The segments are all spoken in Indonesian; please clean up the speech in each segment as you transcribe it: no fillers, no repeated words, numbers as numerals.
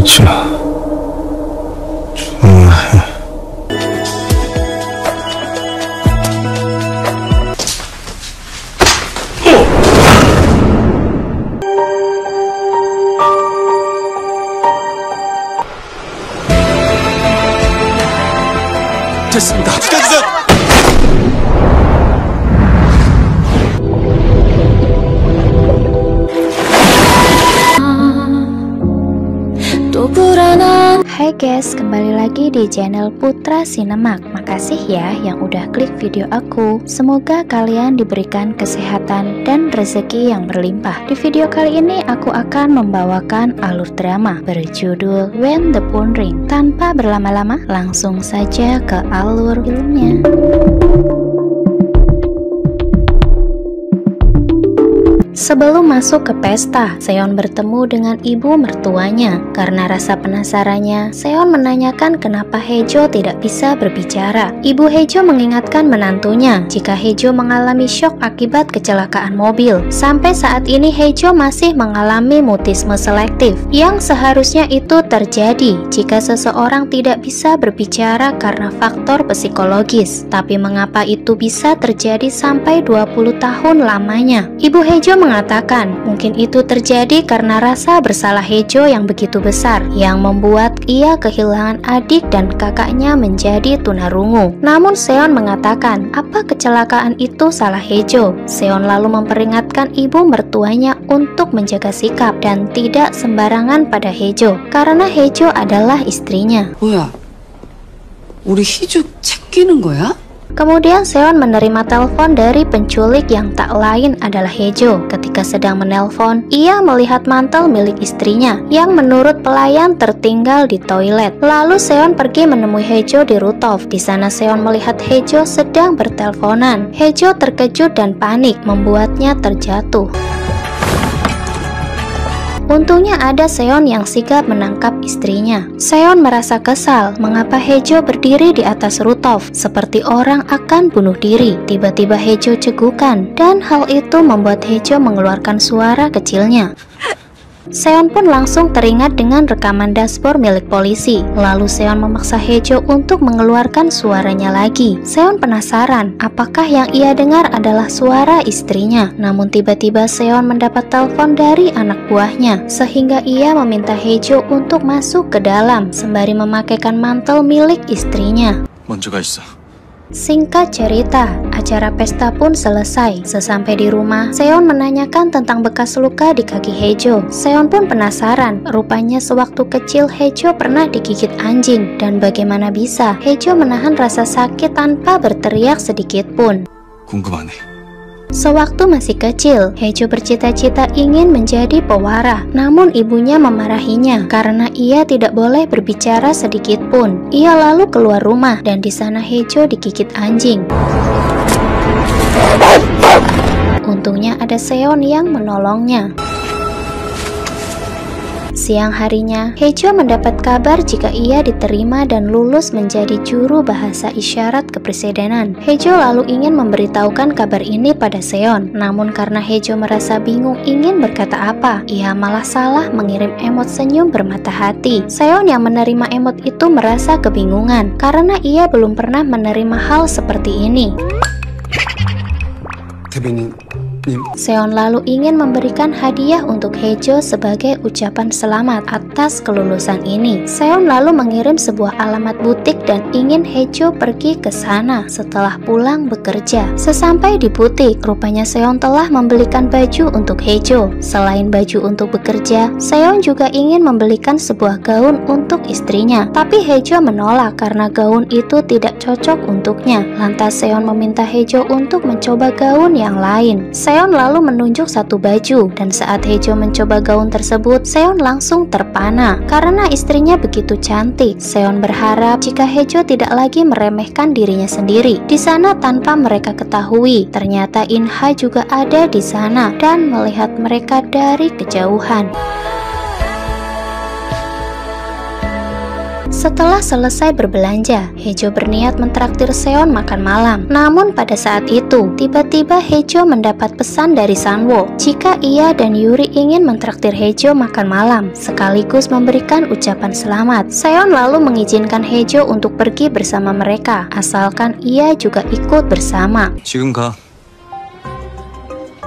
잊지 마. 좋아해. 됐습니다. 죽여주세요. Hai guys, kembali lagi di channel Putra Sinemak. Makasih ya yang udah klik video aku. Semoga kalian diberikan kesehatan dan rezeki yang berlimpah. Di video kali ini aku akan membawakan alur drama berjudul When the Phone Ring. Tanpa berlama-lama, langsung saja ke alur filmnya. Sebelum masuk ke pesta, Seon bertemu dengan ibu mertuanya. Karena rasa penasarannya, Seon menanyakan kenapa Haejo tidak bisa berbicara. Ibu Haejo mengingatkan menantunya jika Haejo mengalami syok akibat kecelakaan mobil. Sampai saat ini Haejo masih mengalami mutisme selektif, yang seharusnya itu terjadi jika seseorang tidak bisa berbicara karena faktor psikologis. Tapi mengapa itu bisa terjadi sampai 20 tahun lamanya? Ibu Haejo mengatakan mungkin itu terjadi karena rasa bersalah Haejo yang begitu besar yang membuat ia kehilangan adik dan kakaknya menjadi tunarungu. Namun Seon mengatakan apa kecelakaan itu salah Haejo. Seon lalu memperingatkan ibu mertuanya untuk menjaga sikap dan tidak sembarangan pada Haejo karena Haejo adalah istrinya. 뭐야? 우리 희주 챙기는 거야? Kemudian Seon menerima telepon dari penculik yang tak lain adalah Haejo. Ketika sedang menelpon, ia melihat mantel milik istrinya yang menurut pelayan tertinggal di toilet. Lalu Seon pergi menemui Haejo di rooftop. Di sana Seon melihat Haejo sedang berteleponan. Haejo terkejut dan panik, membuatnya terjatuh. Untungnya ada Seon yang sigap menangkap istrinya. Seon merasa kesal mengapa Haejo berdiri di atas rooftop seperti orang akan bunuh diri. Tiba-tiba Haejo cegukan dan hal itu membuat Haejo mengeluarkan suara kecilnya. Seon pun langsung teringat dengan rekaman dashboard milik polisi. Lalu Seon memaksa Haejo untuk mengeluarkan suaranya lagi. Seon penasaran apakah yang ia dengar adalah suara istrinya. Namun tiba-tiba Seon mendapat telepon dari anak buahnya, sehingga ia meminta Haejo untuk masuk ke dalam sembari memakaikan mantel milik istrinya. 먼저 가 있어. Singkat cerita, acara pesta pun selesai. Sesampai di rumah, Seon menanyakan tentang bekas luka di kaki Haejo. Seon pun penasaran, rupanya sewaktu kecil Haejo pernah digigit anjing. Dan bagaimana bisa Haejo menahan rasa sakit tanpa berteriak sedikit pun. 궁금하네. Sewaktu masih kecil, Haejo bercita-cita ingin menjadi pewara. Namun ibunya memarahinya karena ia tidak boleh berbicara sedikit pun. Ia lalu keluar rumah dan di sana Haejo digigit anjing. Untungnya ada Seon yang menolongnya. Siang harinya, Haejo mendapat kabar jika ia diterima dan lulus menjadi juru bahasa isyarat kepresidenan. Haejo lalu ingin memberitahukan kabar ini pada Seon. Namun karena Haejo merasa bingung ingin berkata apa, ia malah salah mengirim emot senyum bermata hati. Seon yang menerima emot itu merasa kebingungan karena ia belum pernah menerima hal seperti ini. Seon lalu ingin memberikan hadiah untuk Haejo sebagai ucapan selamat atas kelulusan ini. Seon lalu mengirim sebuah alamat butik dan ingin Haejo pergi ke sana setelah pulang bekerja. Sesampai di butik, rupanya Seon telah membelikan baju untuk Haejo. Selain baju untuk bekerja, Seon juga ingin membelikan sebuah gaun untuk istrinya. Tapi Haejo menolak karena gaun itu tidak cocok untuknya. Lantas Seon meminta Haejo untuk mencoba gaun yang lain. Seon lalu menunjuk satu baju dan saat Haejo mencoba gaun tersebut, Seon langsung terpana karena istrinya begitu cantik. Seon berharap jika Haejo tidak lagi meremehkan dirinya sendiri. Di sana tanpa mereka ketahui, ternyata In-ha juga ada di sana dan melihat mereka dari kejauhan. Setelah selesai berbelanja, Hejo berniat mentraktir Seon makan malam. Namun pada saat itu, tiba-tiba Hejo mendapat pesan dari Sanwo jika ia dan Yuri ingin mentraktir Hejo makan malam, sekaligus memberikan ucapan selamat. Seon lalu mengizinkan Hejo untuk pergi bersama mereka, asalkan ia juga ikut bersama. 지금 가.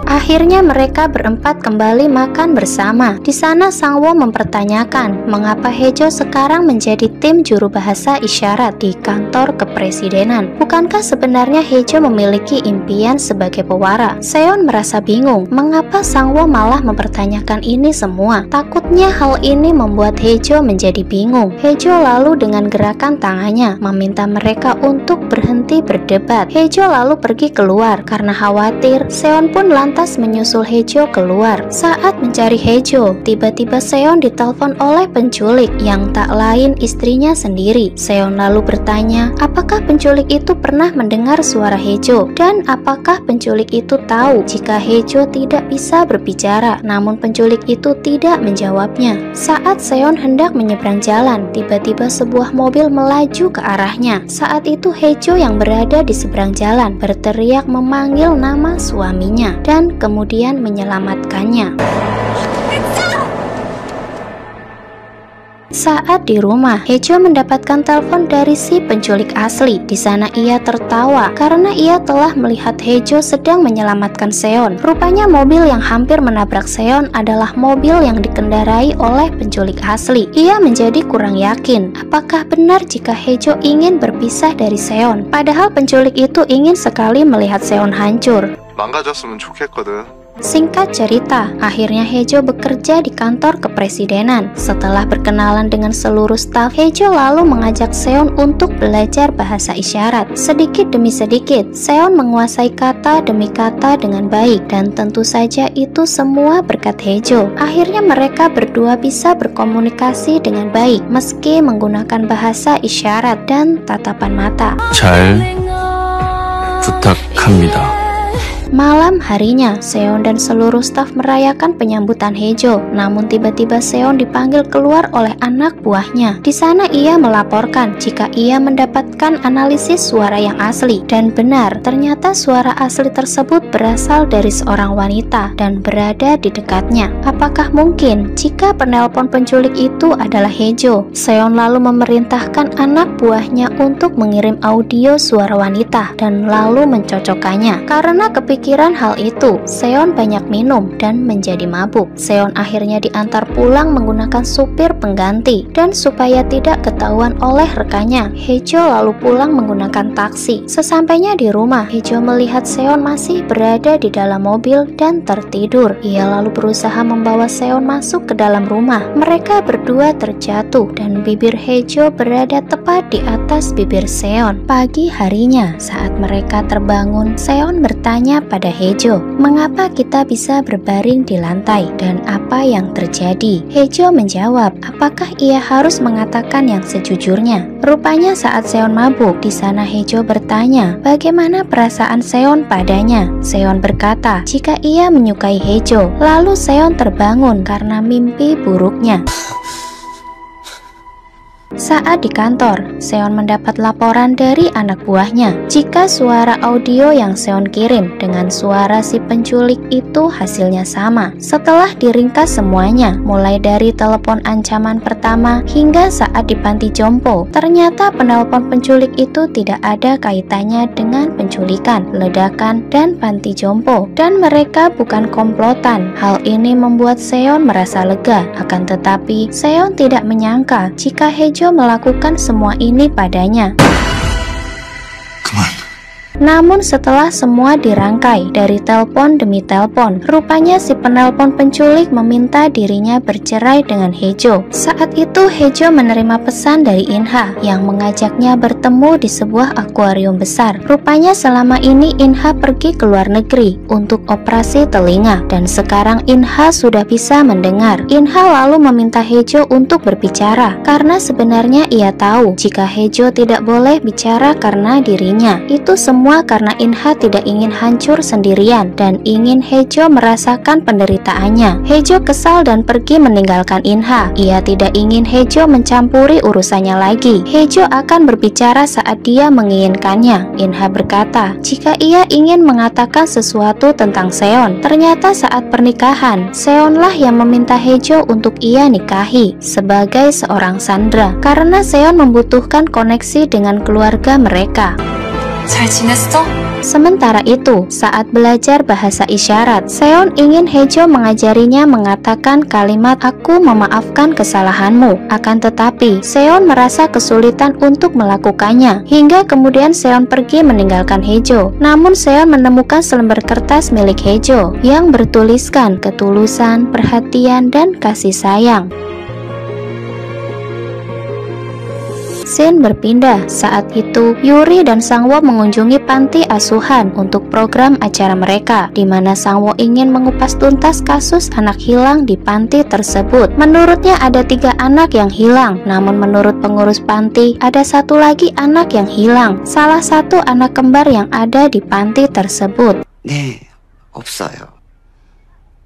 Akhirnya mereka berempat kembali makan bersama. Di sana Sangwo mempertanyakan mengapa Hejo sekarang menjadi tim juru bahasa isyarat di kantor kepresidenan. Bukankah sebenarnya Hejo memiliki impian sebagai pewara? Seon merasa bingung mengapa Sangwo malah mempertanyakan ini semua. Takutnya hal ini membuat Hejo menjadi bingung. Hejo lalu dengan gerakan tangannya meminta mereka untuk berhenti berdebat. Hejo lalu pergi keluar karena khawatir. Seon pun lantas menyusul Hejo keluar. Saat mencari Hejo, tiba-tiba Seon ditelepon oleh penculik yang tak lain istrinya sendiri. Seon lalu bertanya, apakah penculik itu pernah mendengar suara Hejo dan apakah penculik itu tahu jika Hejo tidak bisa berbicara. Namun penculik itu tidak menjawabnya. Saat Seon hendak menyeberang jalan, tiba-tiba sebuah mobil melaju ke arahnya. Saat itu Hejo yang berada di seberang jalan berteriak memanggil nama suaminya dan kemudian menyelamatkannya. Saat di rumah, Hejo mendapatkan telepon dari si penculik asli. Di sana ia tertawa karena ia telah melihat Hejo sedang menyelamatkan Seon. Rupanya mobil yang hampir menabrak Seon adalah mobil yang dikendarai oleh penculik asli. Ia menjadi kurang yakin apakah benar jika Hejo ingin berpisah dari Seon. Padahal penculik itu ingin sekali melihat Seon hancur. 망가졌으면 좋겠거든. Singkat cerita, akhirnya Hejo bekerja di kantor kepresidenan. Setelah berkenalan dengan seluruh staf, Hejo lalu mengajak Seon untuk belajar bahasa isyarat. Sedikit demi sedikit, Seon menguasai kata demi kata dengan baik, dan tentu saja itu semua berkat Hejo. Akhirnya mereka berdua bisa berkomunikasi dengan baik, meski menggunakan bahasa isyarat dan tatapan mata. 잘 부탁합니다. Malam harinya, Seon dan seluruh staf merayakan penyambutan Hejo. Namun tiba-tiba Seon dipanggil keluar oleh anak buahnya. Di sana ia melaporkan jika ia mendapatkan analisis suara yang asli. Dan benar, ternyata suara asli tersebut berasal dari seorang wanita dan berada di dekatnya. Apakah mungkin jika penelpon penculik itu adalah Hejo? Seon lalu memerintahkan anak buahnya untuk mengirim audio suara wanita dan lalu mencocokkannya. Karena kepikiran hal itu, Seon banyak minum dan menjadi mabuk. Seon akhirnya diantar pulang menggunakan supir pengganti, dan supaya tidak ketahuan oleh rekannya, Hejo lalu pulang menggunakan taksi. Sesampainya di rumah, Hejo melihat Seon masih berada di dalam mobil dan tertidur. Ia lalu berusaha membawa Seon masuk ke dalam rumah. Mereka berdua terjatuh dan bibir Hejo berada tepat di atas bibir Seon. Pagi harinya, saat mereka terbangun, Seon bertanya pada Hejo, mengapa kita bisa berbaring di lantai dan apa yang terjadi? Hejo menjawab, apakah ia harus mengatakan yang sejujurnya? Rupanya saat Seon mabuk, di sana Hejo bertanya, bagaimana perasaan Seon padanya? Seon berkata, jika ia menyukai Hejo. Lalu Seon terbangun karena mimpi buruknya. Saat di kantor, Seon mendapat laporan dari anak buahnya jika suara audio yang Seon kirim dengan suara si penculik itu hasilnya sama. Setelah diringkas semuanya, mulai dari telepon ancaman pertama hingga saat di panti jompo, ternyata penelpon penculik itu tidak ada kaitannya dengan penculikan, ledakan, dan panti jompo, dan mereka bukan komplotan. Hal ini membuat Seon merasa lega, akan tetapi Seon tidak menyangka jika Hejo melakukan semua ini padanya. 그만. Namun setelah semua dirangkai dari telepon demi telepon, rupanya si penelpon penculik meminta dirinya bercerai dengan Hejo. Saat itu Hejo menerima pesan dari Inha yang mengajaknya bertemu di sebuah akuarium besar. Rupanya selama ini Inha pergi ke luar negeri untuk operasi telinga, dan sekarang Inha sudah bisa mendengar. Inha lalu meminta Hejo untuk berbicara karena sebenarnya ia tahu jika Hejo tidak boleh bicara karena dirinya. Itu semua Semua karena Inha tidak ingin hancur sendirian dan ingin Hejo merasakan penderitaannya. Hejo kesal dan pergi meninggalkan Inha. Ia tidak ingin Hejo mencampuri urusannya lagi. Hejo akan berbicara saat dia menginginkannya. Inha berkata jika ia ingin mengatakan sesuatu tentang Seon. Ternyata saat pernikahan, Seonlah yang meminta Hejo untuk ia nikahi sebagai seorang sandra karena Seon membutuhkan koneksi dengan keluarga mereka. 잘 지냈어? Sementara itu, saat belajar bahasa isyarat, Seon ingin Hejo mengajarinya mengatakan kalimat "aku memaafkan kesalahanmu". Akan tetapi, Seon merasa kesulitan untuk melakukannya. Hingga kemudian Seon pergi meninggalkan Hejo. Namun Seon menemukan selembar kertas milik Hejo yang bertuliskan ketulusan, perhatian, dan kasih sayang. Scene berpindah. Saat itu, Yuri dan Sangwo mengunjungi panti asuhan untuk program acara mereka, di mana Sangwo ingin mengupas tuntas kasus anak hilang di panti tersebut. Menurutnya ada 3 anak yang hilang, namun menurut pengurus panti, ada 1 lagi anak yang hilang. Salah satu anak kembar yang ada di panti tersebut. 네, 없어요.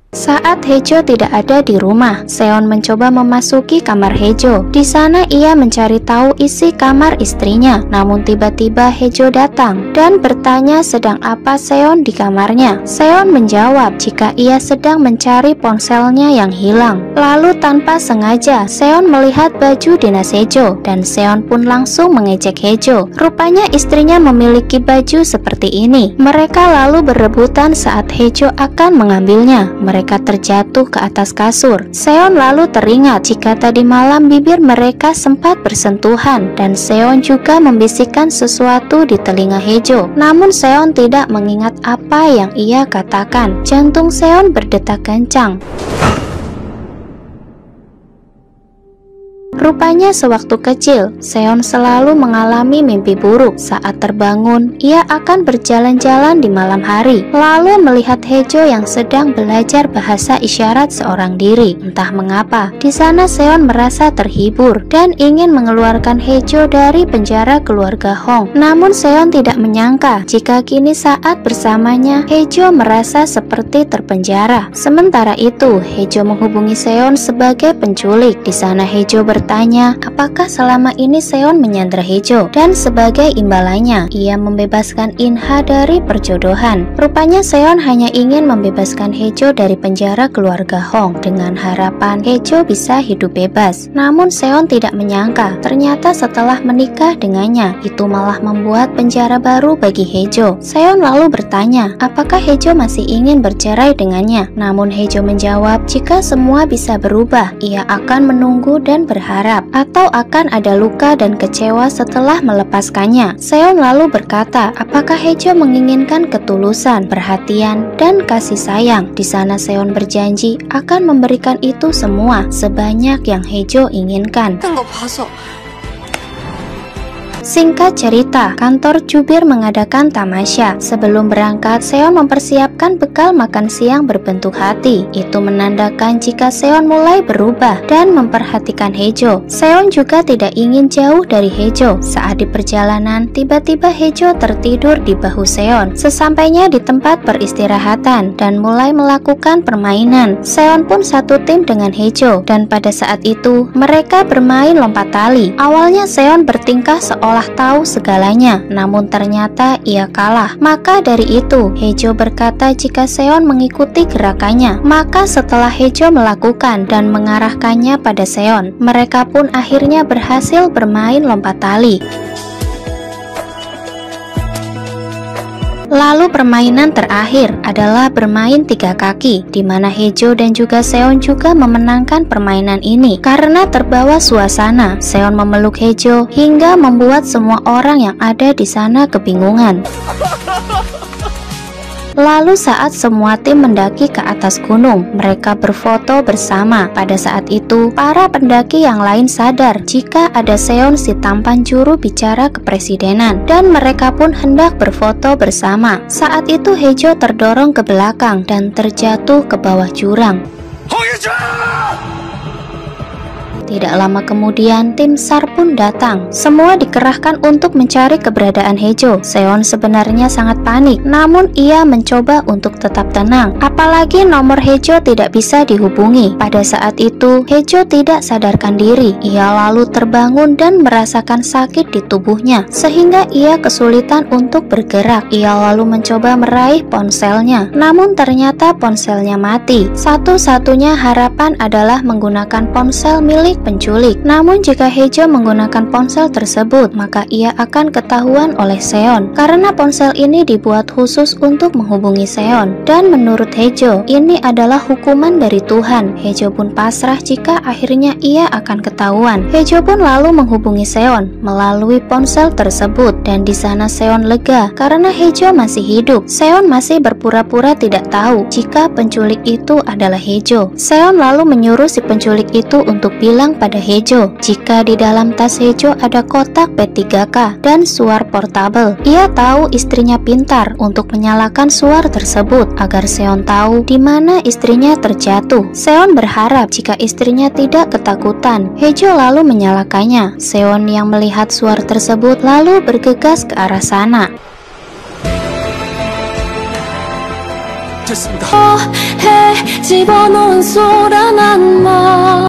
Saat Hejo tidak ada di rumah, Seon mencoba memasuki kamar Hejo. Di sana ia mencari tahu isi kamar istrinya. Namun tiba-tiba Hejo datang dan bertanya sedang apa Seon di kamarnya. Seon menjawab jika ia sedang mencari ponselnya yang hilang. Lalu tanpa sengaja Seon melihat baju dinas Hejo dan Seon pun langsung mengejek Hejo. Rupanya istrinya memiliki baju seperti ini. Mereka lalu berebutan saat Hejo akan mengambilnya. Mereka terjatuh ke atas kasur. Seon lalu teringat jika tadi malam bibir mereka sempat bersentuhan dan Seon juga membisikkan sesuatu di telinga Hejo. Namun Seon tidak mengingat apa yang ia katakan. Jantung Seon berdetak kencang. Rupanya sewaktu kecil, Seon selalu mengalami mimpi buruk. Saat terbangun, ia akan berjalan-jalan di malam hari, lalu melihat Hejo yang sedang belajar bahasa isyarat seorang diri. Entah mengapa, di sana Seon merasa terhibur dan ingin mengeluarkan Hejo dari penjara keluarga Hong. Namun Seon tidak menyangka jika kini saat bersamanya, Hejo merasa seperti terpenjara. Sementara itu, Hejo menghubungi Seon sebagai penculik. Di sana Hejo bertanya apakah selama ini Seon menyandra Hejo, dan sebagai imbalannya ia membebaskan Inha dari perjodohan. Rupanya Seon hanya ingin membebaskan Hejo dari penjara keluarga Hong dengan harapan Hejo bisa hidup bebas. Namun Seon tidak menyangka ternyata setelah menikah dengannya itu malah membuat penjara baru bagi Hejo. Seon lalu bertanya apakah Hejo masih ingin bercerai dengannya. Namun Hejo menjawab jika semua bisa berubah, ia akan menunggu dan berharap, atau akan ada luka dan kecewa setelah melepaskannya. Seon lalu berkata, apakah Hejo menginginkan ketulusan, perhatian, dan kasih sayang? Di sana Seon berjanji akan memberikan itu semua sebanyak yang Hejo inginkan. 거 봐서 Singkat cerita, kantor jubir mengadakan tamasya. Sebelum berangkat, Seon mempersiapkan bekal makan siang berbentuk hati. Itu menandakan jika Seon mulai berubah dan memperhatikan Hejo. Seon juga tidak ingin jauh dari Hejo. Saat di perjalanan, tiba-tiba Hejo tertidur di bahu Seon. Sesampainya di tempat peristirahatan dan mulai melakukan permainan, Seon pun satu tim dengan Hejo. Dan pada saat itu, mereka bermain lompat tali. Awalnya Seon bertingkah seolah tahu segalanya, namun ternyata ia kalah. Maka dari itu, Hejo berkata jika Seon mengikuti gerakannya. Maka setelah Hejo melakukan dan mengarahkannya pada Seon, mereka pun akhirnya berhasil bermain lompat tali. Lalu permainan terakhir adalah bermain 3 kaki, di mana Hejo dan juga Seon juga memenangkan permainan ini. Karena terbawa suasana, Seon memeluk Hejo hingga membuat semua orang yang ada di sana kebingungan. Lalu saat semua tim mendaki ke atas gunung, mereka berfoto bersama. Pada saat itu, para pendaki yang lain sadar jika ada Seon si tampan juru bicara kepresidenan, dan mereka pun hendak berfoto bersama. Saat itu Hejo terdorong ke belakang dan terjatuh ke bawah jurang. Tidak lama kemudian, tim SAR pun datang. Semua dikerahkan untuk mencari keberadaan Haejo. Seon sebenarnya sangat panik, namun ia mencoba untuk tetap tenang. Apalagi nomor Haejo tidak bisa dihubungi. Pada saat itu, Haejo tidak sadarkan diri. Ia lalu terbangun dan merasakan sakit di tubuhnya, sehingga ia kesulitan untuk bergerak. Ia lalu mencoba meraih ponselnya, namun ternyata ponselnya mati. Satu-satunya harapan adalah menggunakan ponsel milik penculik. Namun jika Haejo menggunakan ponsel tersebut, maka ia akan ketahuan oleh Seon, karena ponsel ini dibuat khusus untuk menghubungi Seon. Dan menurut Haejo, ini adalah hukuman dari Tuhan. Haejo pun pasrah jika akhirnya ia akan ketahuan. Haejo pun lalu menghubungi Seon melalui ponsel tersebut, dan di sana Seon lega karena Haejo masih hidup. Seon masih berpura-pura tidak tahu jika penculik itu adalah Haejo. Seon lalu menyuruh si penculik itu untuk bilang pada Haejo jika di dalam tas Haejo ada kotak P3K dan suar portable. Ia tahu istrinya pintar untuk menyalakan suar tersebut agar Seon tahu di mana istrinya terjatuh. Seon berharap jika istrinya tidak ketakutan. Haejo lalu menyalakannya. Seon yang melihat suar tersebut lalu bergegas ke arah sana. 됐습니다. 집어넣은 소란한 말